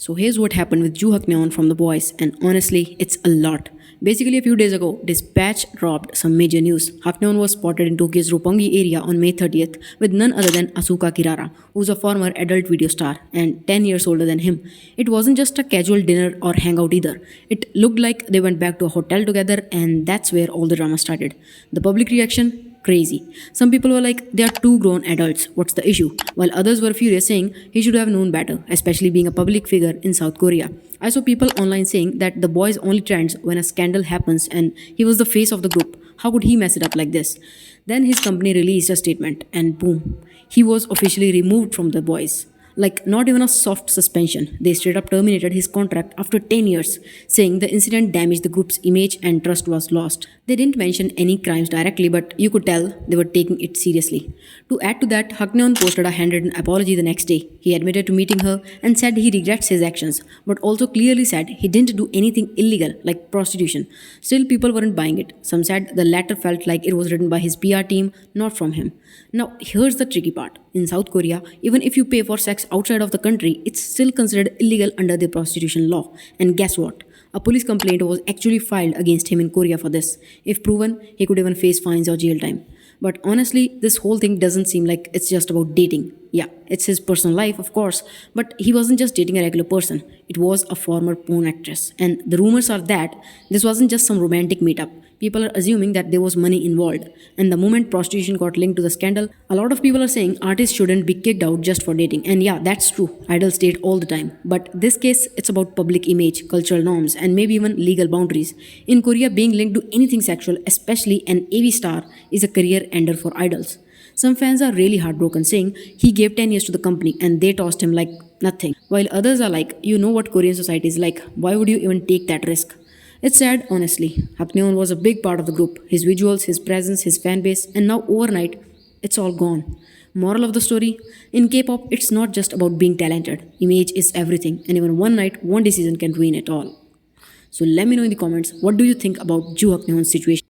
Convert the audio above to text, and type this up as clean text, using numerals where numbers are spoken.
So here's what happened with Joo Hakneon from The Boys, and honestly, it's a lot. Basically, a few days ago, Dispatch dropped some major news. Hakneon was spotted in Tokyo's Roppongi area on May 30th with none other than Asuka Kirara, who's a former adult video star and 10 years older than him. It wasn't just a casual dinner or hangout either. It looked like they went back to a hotel together, and that's where all the drama started. The public reaction, crazy. Some people were like, they are two grown adults, what's the issue? While others were furious, saying he should have known better, especially being a public figure in South Korea. I saw people online saying that the boys only trends when a scandal happens and he was the face of the group. How could he mess it up like this? Then his company released a statement, and boom, he was officially removed from the boys. Like, not even a soft suspension. They straight up terminated his contract after 10 years, saying the incident damaged the group's image and trust was lost. They didn't mention any crimes directly, but you could tell they were taking it seriously. To add to that, Hakneon posted a handwritten apology the next day. He admitted to meeting her and said he regrets his actions, but also clearly said he didn't do anything illegal like prostitution. Still, people weren't buying it. Some said the letter felt like it was written by his PR team, not from him. Now, here's the tricky part. In South Korea, even if you pay for sex outside of the country, it's still considered illegal under the prostitution law. And guess what? A police complaint was actually filed against him in Korea for this. If proven, he could even face fines or jail time. But honestly, this whole thing doesn't seem like it's just about dating. Yeah, it's his personal life, of course, but he wasn't just dating a regular person. It was a former porn actress. And the rumors are that this wasn't just some romantic meetup. People are assuming that there was money involved. And the moment prostitution got linked to the scandal, a lot of people are saying artists shouldn't be kicked out just for dating. And yeah, that's true. Idols date all the time. But this case, it's about public image, cultural norms, and maybe even legal boundaries. In Korea, being linked to anything sexual, especially an AV star, is a career ender for idols. Some fans are really heartbroken, saying he gave 10 years to the company and they tossed him like nothing. While others are like, you know what Korean society is like, why would you even take that risk? It's sad, honestly. Hakneon was a big part of the group. His visuals, his presence, his fan base, and now overnight, it's all gone. Moral of the story, in K pop, it's not just about being talented. Image is everything, and even one night, one decision can ruin it all. So let me know in the comments, what do you think about Joo Hakneon's situation?